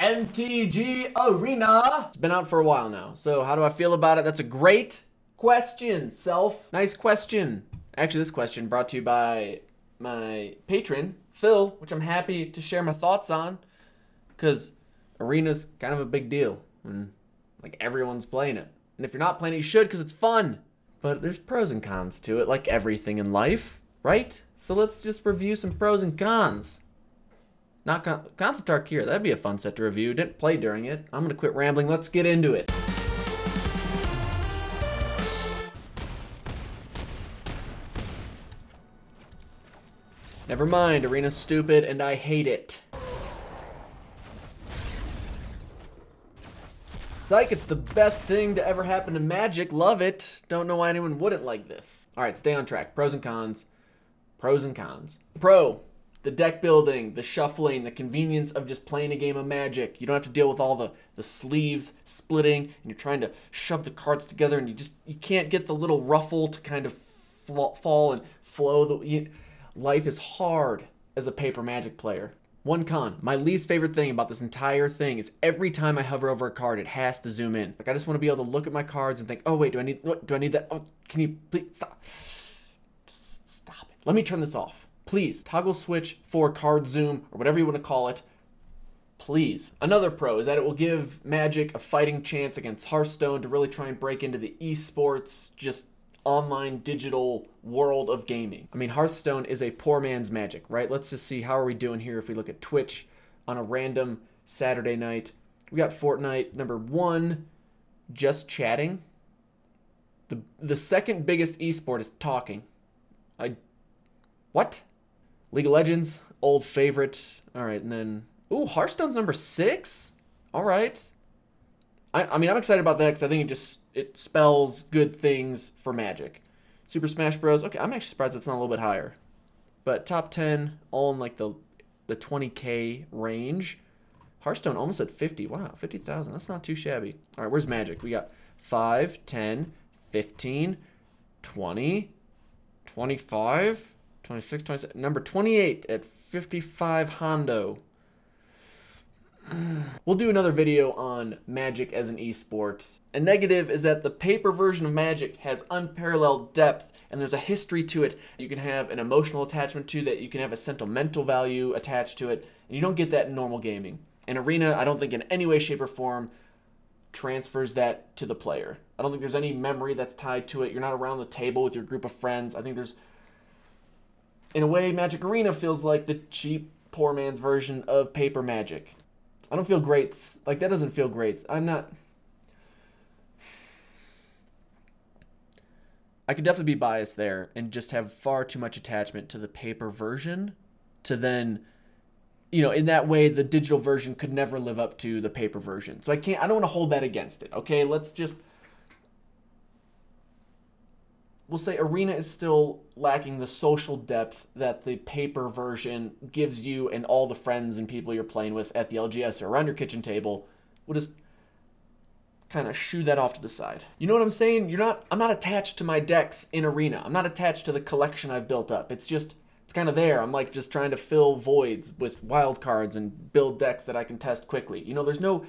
MTG Arena. It's been out for a while now, so how do I feel about it? That's a great question, Self. Nice question. Actually, this question brought to you by my patron, Phil, which I'm happy to share my thoughts on, because Arena's kind of a big deal, and like everyone's playing it. And if you're not playing it, you should, because it's fun. But there's pros and cons to it, like everything in life, right? So let's just review some pros and cons. Not Cons of Tarkir, that'd be a fun set to review. Didn't play during it. I'm gonna quit rambling, let's get into it. Never mind, Arena's stupid and I hate it. Psych, it's the best thing to ever happen to Magic. Love it. Don't know why anyone wouldn't like this. All right, stay on track. Pros and cons. Pros and cons. Pro, the deck building, the shuffling, the convenience of just playing a game of Magic. You don't have to deal with all the sleeves splitting, and you're trying to shove the cards together, and you can't get the little ruffle to kind of fall and flow. Life is hard as a paper Magic player. One con, my least favorite thing about this entire thing is every time I hover over a card, it has to zoom in. Like, I just want to be able to look at my cards and think, oh wait, do I need that? Oh, can you please stop? Just stop it. Let me turn this off. Please, toggle switch for card zoom, or whatever you want to call it. Please. Another pro is that it will give Magic a fighting chance against Hearthstone to really try and break into the esports, just online digital world of gaming. I mean, Hearthstone is a poor man's Magic, right? Let's just see how are we doing here if we look at Twitch on a random Saturday night. We got Fortnite #1, just chatting. The second biggest esport is talking. What? League of Legends, old favorite. All right, and then, ooh, Hearthstone's #6? All right. I mean, I'm excited about that because I think it spells good things for Magic. Super Smash Bros. Okay, I'm actually surprised it's not a little bit higher. But top 10, all in like the 20K range. Hearthstone almost at 50. Wow, 50,000. That's not too shabby. All right, where's Magic? We got 5, 10, 15, 20, 25, 26, 27. Number 28 at 55 Hondo. We'll do another video on Magic as an esport. A negative is that the paper version of Magic has unparalleled depth, and there's a history to it. You can have an emotional attachment to that. You can have a sentimental value attached to it, and you don't get that in normal gaming. And Arena, I don't think in any way, shape, or form transfers that to the player. I don't think there's any memory that's tied to it. You're not around the table with your group of friends. I think there's, in a way, Magic Arena feels like the cheap, poor man's version of paper Magic. I don't feel great. Like, that doesn't feel great. I could definitely be biased there and just have far too much attachment to the paper version to then, you know, in that way, the digital version could never live up to the paper version. So I don't want to hold that against it, okay? We'll say Arena is still lacking the social depth that the paper version gives you and all the friends and people you're playing with at the LGS or around your kitchen table. We'll just kind of shoo that off to the side. You know what I'm saying? I'm not attached to my decks in Arena. I'm not attached to the collection I've built up. It's kind of there. I'm like just trying to fill voids with wild cards and build decks that I can test quickly. You know, there's no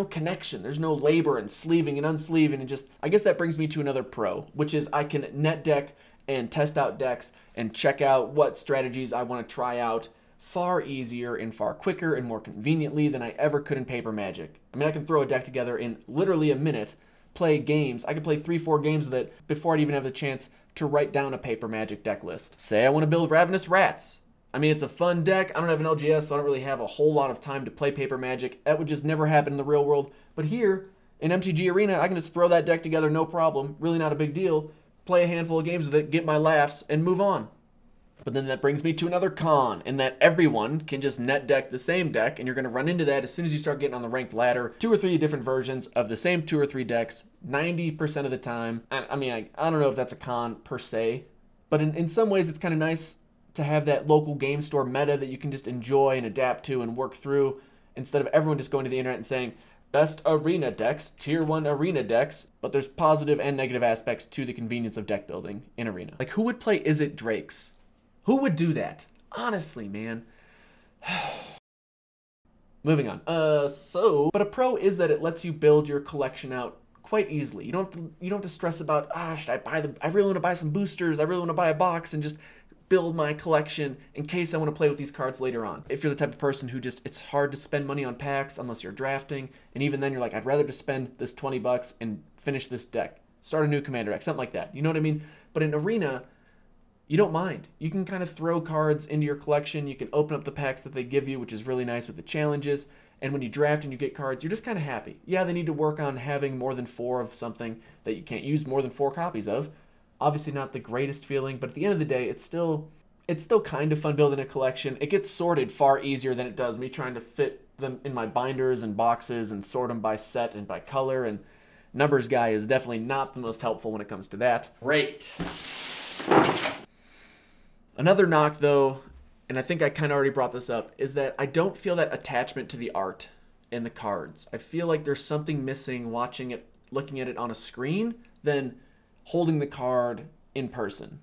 connection. There's no labor and sleeving and unsleeving, and I guess that brings me to another pro, which is I can net deck and test out decks and check out what strategies I want to try out far easier and far quicker and more conveniently than I ever could in paper Magic. I mean, I can throw a deck together in literally a minute, play games. I could play 3-4 games with it before I'd even have the chance to write down a paper Magic deck list. Say I want to build Ravenous Rats. I mean, it's a fun deck. I don't have an LGS, so I don't really have a whole lot of time to play paper Magic. That would just never happen in the real world. But here, in MTG Arena, I can just throw that deck together, no problem. Really not a big deal. Play a handful of games with it, get my laughs, and move on. But then that brings me to another con, in that everyone can just net deck the same deck, and you're going to run into that as soon as you start getting on the ranked ladder. 2 or 3 different versions of the same 2 or 3 decks, 90% of the time. I mean, I don't know if that's a con per se, but in some ways it's kind of nice to have that local game store meta that you can just enjoy and adapt to and work through, instead of everyone just going to the internet and saying, best Arena decks, tier 1 Arena decks. But there's positive and negative aspects to the convenience of deck building in Arena. Like, who would play Is It Drakes? Who would do that? Honestly, man. Moving on. But a pro is that it lets you build your collection out quite easily. You don't have to stress about, should I buy I really want to buy some boosters, I really want to buy a box and just build my collection in case I want to play with these cards later on. If you're the type of person who it's hard to spend money on packs unless you're drafting, and even then you're like, I'd rather just spend this 20 bucks and finish this deck. Start a new commander deck, something like that. You know what I mean? But in Arena, you don't mind. You can kind of throw cards into your collection. You can open up the packs that they give you, which is really nice with the challenges. And when you draft and you get cards, you're just kind of happy. Yeah, they need to work on having more than 4 of something that you can't use more than 4 copies of. Obviously not the greatest feeling, but at the end of the day, it's still kind of fun building a collection. It gets sorted far easier than it does me trying to fit them in my binders and boxes and sort them by set and by color. And Numbers Guy is definitely not the most helpful when it comes to that. Great. Another knock, though, and I think I kind of already brought this up, is that I don't feel that attachment to the art in the cards. I feel like there's something missing watching it, looking at it on a screen, than holding the card in person.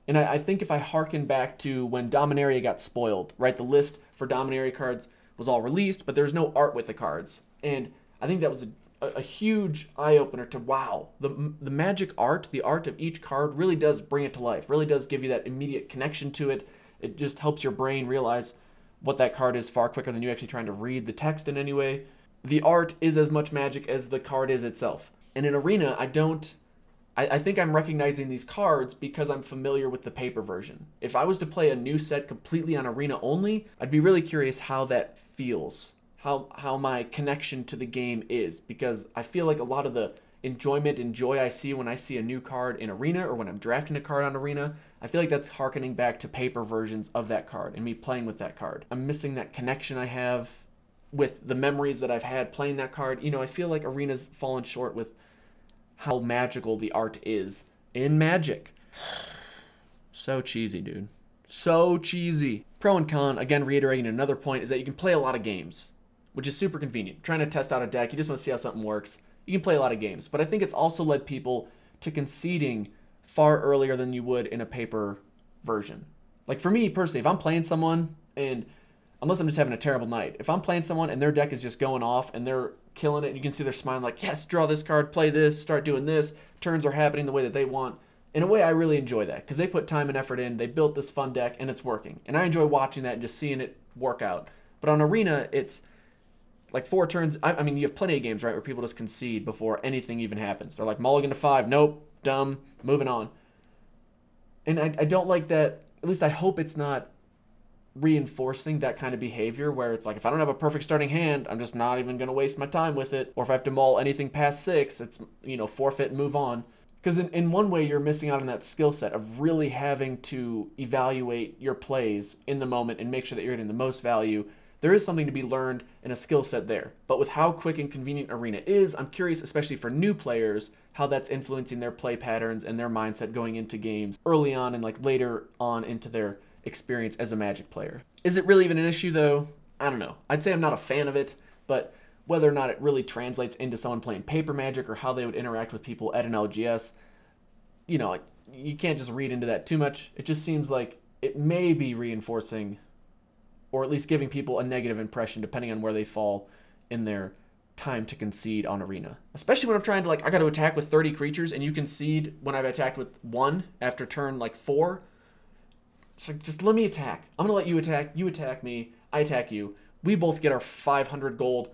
And I think if I harken back to when Dominaria got spoiled, right? The list for Dominaria cards was all released, but there was no art with the cards. And I think that was a huge eye-opener to, wow, the Magic art, the art of each card really does bring it to life, really does give you that immediate connection to it. It just helps your brain realize what that card is far quicker than you actually trying to read the text in any way. The art is as much Magic as the card is itself. And in Arena, I think I'm recognizing these cards because I'm familiar with the paper version. If I was to play a new set completely on Arena only, I'd be really curious how that feels, how my connection to the game is, because I feel like a lot of the enjoyment and joy I see when I see a new card in Arena or when I'm drafting a card on Arena, I feel like that's harkening back to paper versions of that card and me playing with that card. I'm missing that connection I have with the memories that I've had playing that card. You know, I feel like Arena's fallen short with how magical the art is in Magic. So cheesy, dude. So cheesy. Pro and con, again reiterating another point, is that you can play a lot of games, which is super convenient. Trying to test out a deck, you just want to see how something works. You can play a lot of games, but I think it's also led people to conceding far earlier than you would in a paper version. Like for me personally, if I'm playing someone, and unless I'm just having a terrible night, if I'm playing someone and their deck is just going off and they're killing it and you can see they're smiling like, yes, draw this card, play this, start doing this, turns are happening the way that they want. In a way, I really enjoy that because they put time and effort in, they built this fun deck and it's working. And I enjoy watching that and just seeing it work out. But on Arena, it's like 4 turns. I mean, you have plenty of games, right, where people just concede before anything even happens. They're like, mulligan to 5, nope, dumb, moving on. And I don't like that. At least I hope it's not reinforcing that kind of behavior where it's like, if I don't have a perfect starting hand, I'm just not even going to waste my time with it. Or if I have to mull anything past 6, it's, forfeit and move on. Because in one way, you're missing out on that skill set of really having to evaluate your plays in the moment and make sure that you're getting the most value. There is something to be learned in a skill set there. But with how quick and convenient Arena is, I'm curious, especially for new players, how that's influencing their play patterns and their mindset going into games early on and like later on into their experience as a Magic player. Is it really even an issue though? I don't know. I'd say I'm not a fan of it, but whether or not it really translates into someone playing paper Magic or how they would interact with people at an LGS, you can't just read into that too much. It just seems like it may be reinforcing or at least giving people a negative impression depending on where they fall in their time to concede on Arena. Especially when I'm trying to, I got to attack with 30 creatures and you concede when I've attacked with 1 after turn 4. It's like, just let me attack. I'm going to let you attack me, I attack you. We both get our 500 gold.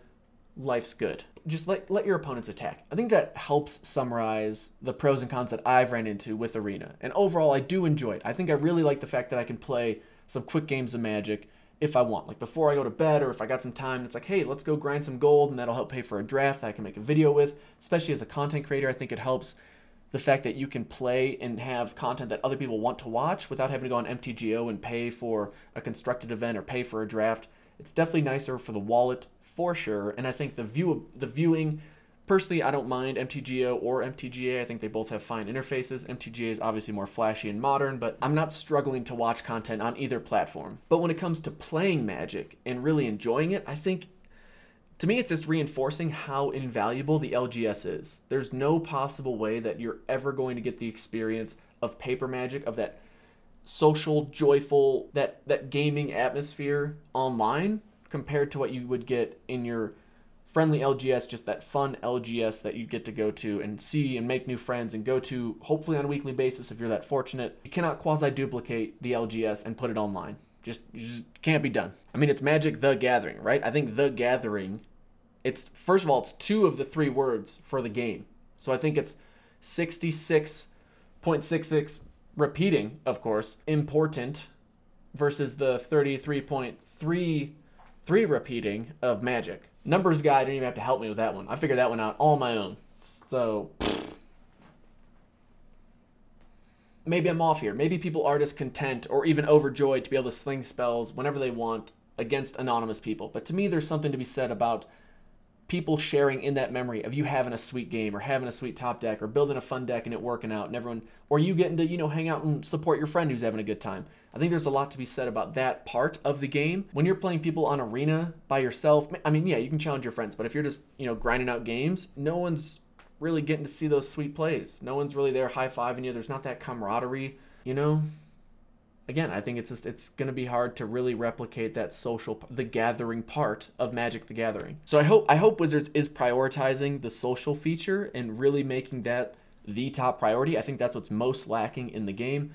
Life's good. Just let your opponents attack. I think that helps summarize the pros and cons that I've ran into with Arena. And overall, I do enjoy it. I think I really like the fact that I can play some quick games of Magic if I want. Like before I go to bed or if I got some time, it's like, hey, let's go grind some gold and that'll help pay for a draft that I can make a video with. Especially as a content creator, I think it helps the fact that you can play and have content that other people want to watch without having to go on MTGO and pay for a constructed event or pay for a draft. It's definitely nicer for the wallet, for sure, and I think the viewing, personally, I don't mind MTGO or MTGA. I think they both have fine interfaces. MTGA is obviously more flashy and modern, but I'm not struggling to watch content on either platform. But when it comes to playing Magic and really enjoying it, I think, to me, it's just reinforcing how invaluable the LGS is. There's no possible way that you're ever going to get the experience of paper Magic, of that social, joyful, that gaming atmosphere online compared to what you would get in your friendly LGS, just that fun LGS that you get to go to and see and make new friends and go to hopefully on a weekly basis if you're that fortunate. You cannot quasi-duplicate the LGS and put it online. You just can't be done. I mean, it's Magic the Gathering, right? I think the Gathering, it's, first of all, it's 2 of the 3 words for the game. So I think it's 66.66 repeating, of course, important versus the 33.33 repeating of Magic. Numbers guy didn't even have to help me with that one. I figured that one out all on my own. So maybe I'm off here. Maybe people are just content or even overjoyed to be able to sling spells whenever they want against anonymous people. But to me, there's something to be said about people sharing in that memory of you having a sweet game or having a sweet top deck or building a fun deck and it working out and everyone, or you getting to, you know, hang out and support your friend who's having a good time. I think there's a lot to be said about that part of the game. When you're playing people on Arena by yourself, I mean, yeah, you can challenge your friends, but if you're just, you know, grinding out games, no one's really getting to see those sweet plays. No one's really there high-fiving you. There's not that camaraderie, you know? Again, I think it's going to be hard to really replicate that social, the gathering part of Magic the Gathering. So I hope Wizards is prioritizing the social feature and really making that the top priority. I think that's what's most lacking in the game.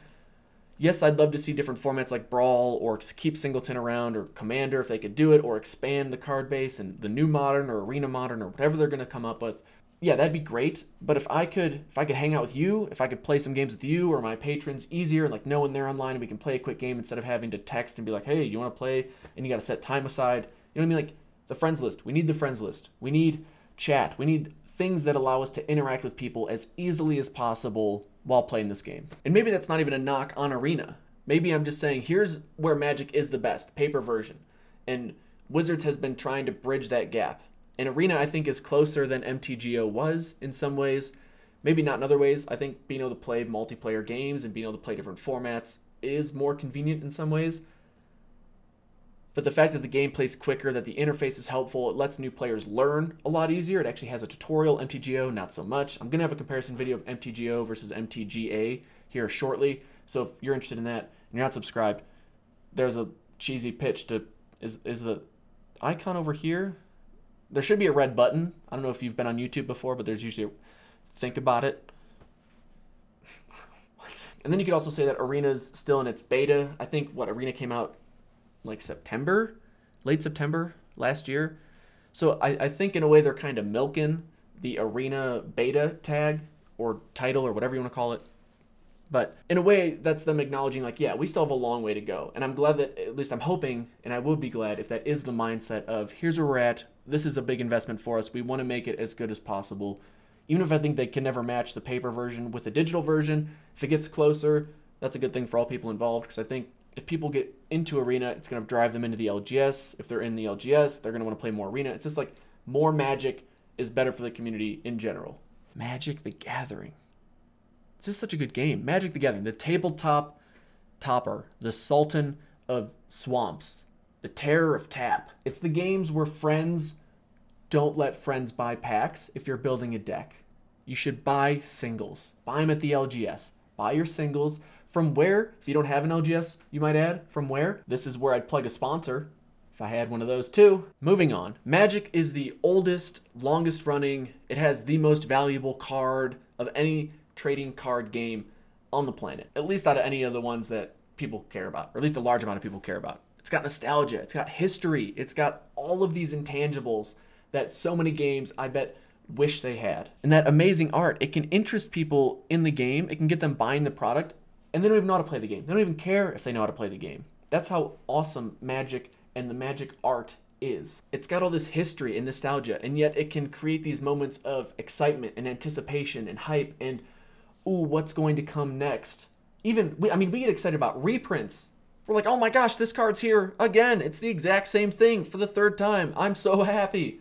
Yes, I'd love to see different formats like Brawl or keep Singleton around or Commander if they could do it, or expand the card base and the new Modern or Arena Modern or whatever they're going to come up with. Yeah, that'd be great. But if I could hang out with you, if I could play some games with you or my patrons easier, like knowing they're online and we can play a quick game instead of having to text and be like, hey, you want to play? And you got to set time aside. You know what I mean? Like the friends list. We need the friends list. We need chat. We need things that allow us to interact with people as easily as possible while playing this game. And maybe that's not even a knock on Arena. Maybe I'm just saying, here's where Magic is the best, paper version. And Wizards has been trying to bridge that gap. And Arena, I think, is closer than MTGO was in some ways. Maybe not in other ways. I think being able to play multiplayer games and being able to play different formats is more convenient in some ways. But the fact that the game plays quicker, that the interface is helpful, it lets new players learn a lot easier. It actually has a tutorial. MTGO, not so much. I'm going to have a comparison video of MTGO versus MTGA here shortly. So if you're interested in that and you're not subscribed, there's a cheesy pitch to, is the icon over here? There should be a red button. I don't know if you've been on YouTube before, but there's usually think about it. And then you could also say that Arena's still in its beta. I think, Arena came out like September, late September last year. So I think in a way they're kind of milking the Arena beta tag or title or whatever you want to call it. But in a way, that's them acknowledging, like, yeah, we still have a long way to go. And I'm glad that, at least I'm hoping, and I would be glad if that is the mindset of, here's where we're at. This is a big investment for us. We want to make it as good as possible. Even if I think they can never match the paper version with the digital version, if it gets closer, that's a good thing for all people involved. Because I think if people get into Arena, it's going to drive them into the LGS. If they're in the LGS, they're going to want to play more Arena. It's just like more Magic is better for the community in general. Magic the Gathering. It's just such a good game. Magic the Gathering, the tabletop topper, the Sultan of Swamps, the Terror of Tap. It's the games where friends don't let friends buy packs if you're building a deck. You should buy singles. Buy them at the LGS. Buy your singles. From where? If you don't have an LGS, you might add. From where? This is where I'd plug a sponsor, if I had one of those too. Moving on. Magic is the oldest, longest running. It has the most valuable card of any trading card game on the planet, at least out of any of the ones that people care about, or at least a large amount of people care about. It's got nostalgia, it's got history, it's got all of these intangibles that so many games, I bet, wish they had. And that amazing art, it can interest people in the game, it can get them buying the product, and they don't even know how to play the game. They don't even care if they know how to play the game. That's how awesome Magic and the Magic art is. It's got all this history and nostalgia, and yet it can create these moments of excitement and anticipation and hype and ooh, what's going to come next? We get excited about reprints. We're like, oh my gosh, this card's here again. It's the exact same thing for the 3rd time. I'm so happy.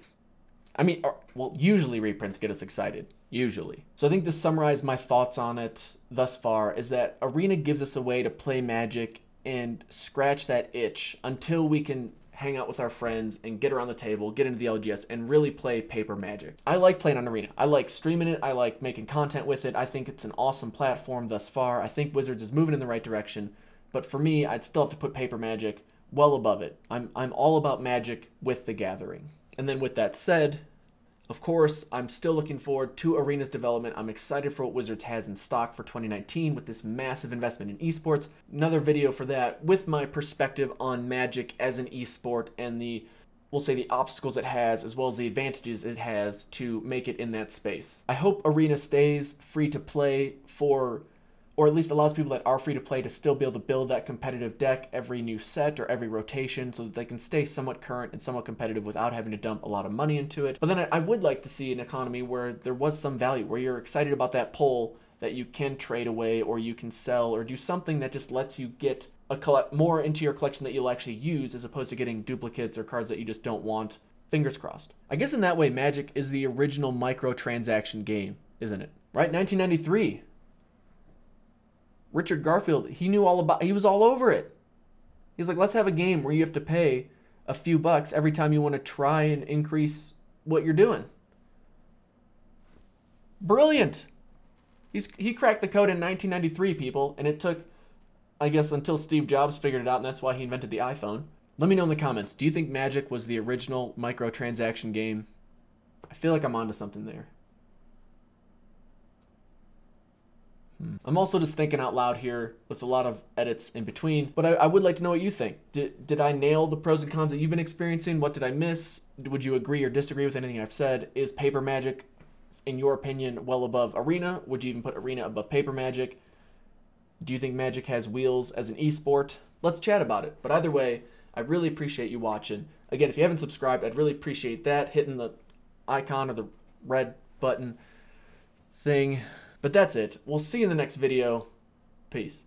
Usually reprints get us excited. Usually. So I think to summarize my thoughts on it thus far is that Arena gives us a way to play Magic and scratch that itch until we can hang out with our friends and get around the table, get into the LGS, and really play paper Magic. I like playing on Arena. I like streaming it. I like making content with it. I think it's an awesome platform thus far. I think Wizards is moving in the right direction. But for me, I'd still have to put paper Magic well above it. I'm all about Magic with the Gathering. And then with that said, of course, I'm still looking forward to Arena's development. I'm excited for what Wizards has in stock for 2019 with this massive investment in esports. Another video for that with my perspective on Magic as an esport and the, we'll say, the obstacles it has as well as the advantages it has to make it in that space. I hope Arena stays free to play for, or at least allows people that are free to play to still be able to build that competitive deck every new set or every rotation so that they can stay somewhat current and somewhat competitive without having to dump a lot of money into it. But then I would like to see an economy where there was some value, where you're excited about that pull that you can trade away or you can sell or do something that just lets you get more into your collection that you'll actually use as opposed to getting duplicates or cards that you just don't want. Fingers crossed. I guess in that way, Magic is the original microtransaction game, isn't it? Right? 1993. Richard Garfield, he was all over it. He's like, let's have a game where you have to pay a few bucks every time you want to try and increase what you're doing. Brilliant. He cracked the code in 1993, people, and it took, I guess, until Steve Jobs figured it out, and that's why he invented the iPhone. Let me know in the comments, do you think Magic was the original microtransaction game? I feel like I'm onto something there. I'm also just thinking out loud here with a lot of edits in between, but I would like to know what you think. Did I nail the pros and cons that you've been experiencing? What did I miss? Would you agree or disagree with anything I've said? Is Paper Magic, in your opinion, well above Arena? Would you even put Arena above Paper Magic? Do you think Magic has wheels as an esport? Let's chat about it. But either way, I really appreciate you watching. Again, if you haven't subscribed, I'd really appreciate that. Hitting the icon or the red button thing. But that's it. We'll see you in the next video. Peace.